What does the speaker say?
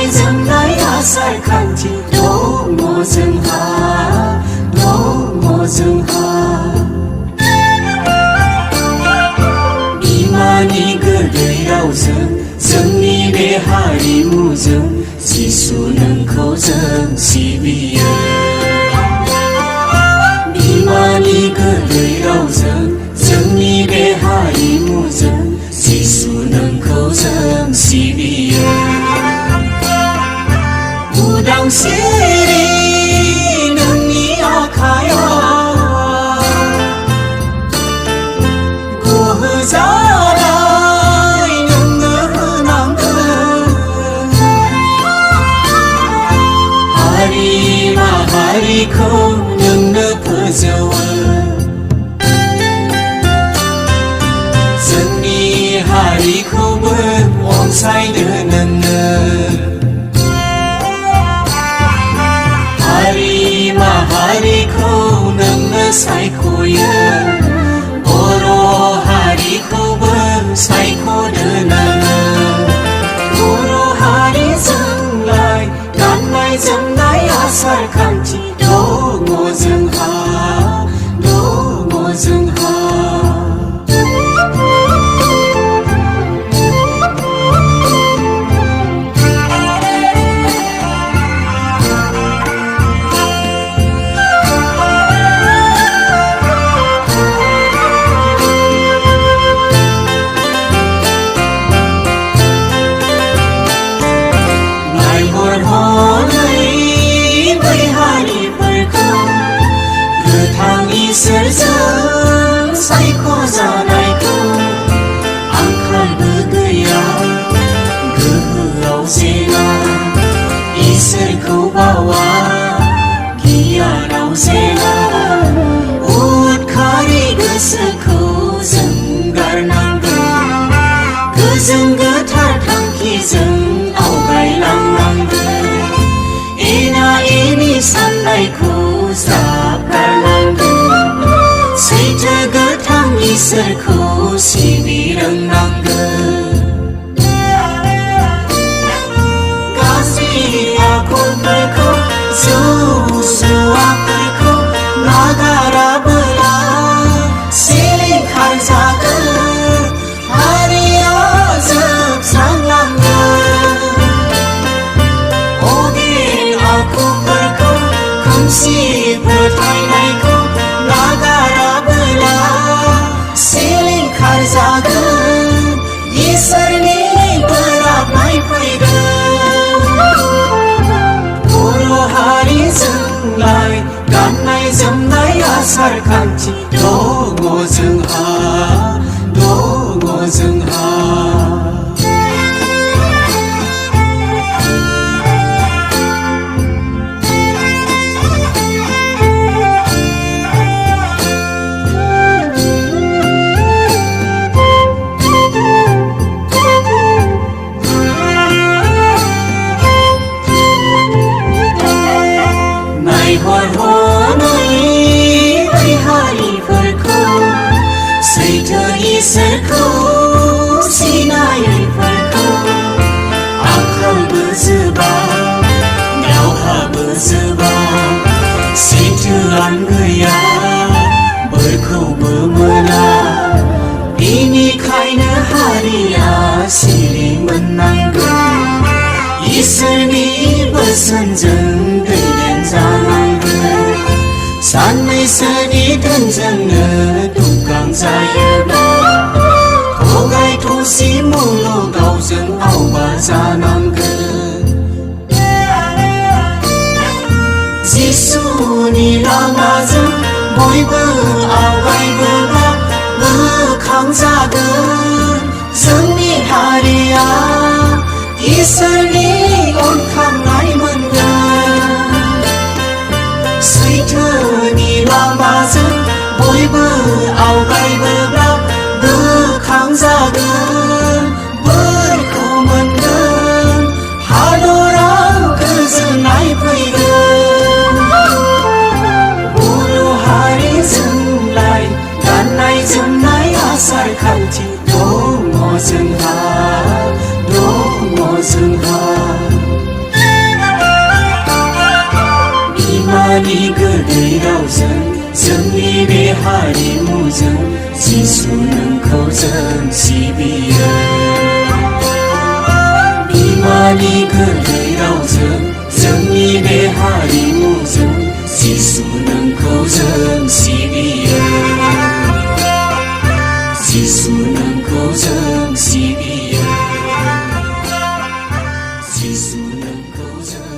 गाननाय-जोमनाय आसार-खान्थि दङ जोंहा बिमानि गोदै रावजों जोंनि बे हारिमुजों जिसु नोंखौ जों सिबियो। बिमानि गोदै रावजों जोंनि बे हारिमुजों जिसु नोंखौ जों सिबियो। उदांस्रि नोंनि आखायाव गोहो जानाय नोंनो होनांगोन। हारि माहारिखौ नोंनो फोजौवो। जोंनि हारिखौबो अनसायनो नोंनो। हारि माहारिखौ नोंनो सायख'यो। बर' हारिखौबो सायख'नो नोङो। बर' हारिजोंलाय गाननाय-जोमनाय आसार-खान्थि दङ जोंहा। इसोरजों सायख'जानायखौ आंखालबो गैया गोहोआव जेना। इसोरखौ बावा गियानाव जेना। उदखारि गोसोखौ जों गारनांगोन। गोजों गोथार थांखिजों आवगायलांनांगोन। एना एनि साननायखौ ज्राब गारनांगोन। सैथो गोथां इसोरखौ सिबि रोंनांगोन। गाज्रि आखुफोरखौ जौजुवाफोरखौ नागाराबोला सिलिंखार जागोन। हारिया जोबस्रांलांगोन। अगिन आखुफोरखौ खोमसि फोथायनायखौ नागाराबोला सिलिंखार जागोन। इसोरनि बोराबनाय फैगोन। बर' हारिजोंलाय गाननाय-जोमनाय आसार-खान्थि दङ जोंहा। सैथो इसोरखौ सिनायैफोरखौ आंखालबो जोबा दावहाबो जोबा। सैथोआनो गैया बोरखौबो मोना। बिनिखायनो हारिया सिरि मोननांगोन। इसोरनि बोसोनजों दैदेनजानांगोन। साननैसोनि धोनजोंनो दुगां जायोब्ला थगाय थसि मुलुगाव जों आवबा जानांगोन। जिसुनि लामाजों बयबो आवगायबोब्ला बोखांजागोन जोंनि हारिया। इसोरनि अनखांनाय मोनगोन। सैथोनि लामाजों बयबो आवगायबोब्ला बोखांजागोन। बोरखौ मोनगोन। 비만이 그의 라우전 정리 내 하리무전 지수는 거전 시비여 비만이 그의 라우전 정리 내 하리무전 지수는 거전 시비여 지수는 거전 시비여 지수는 거전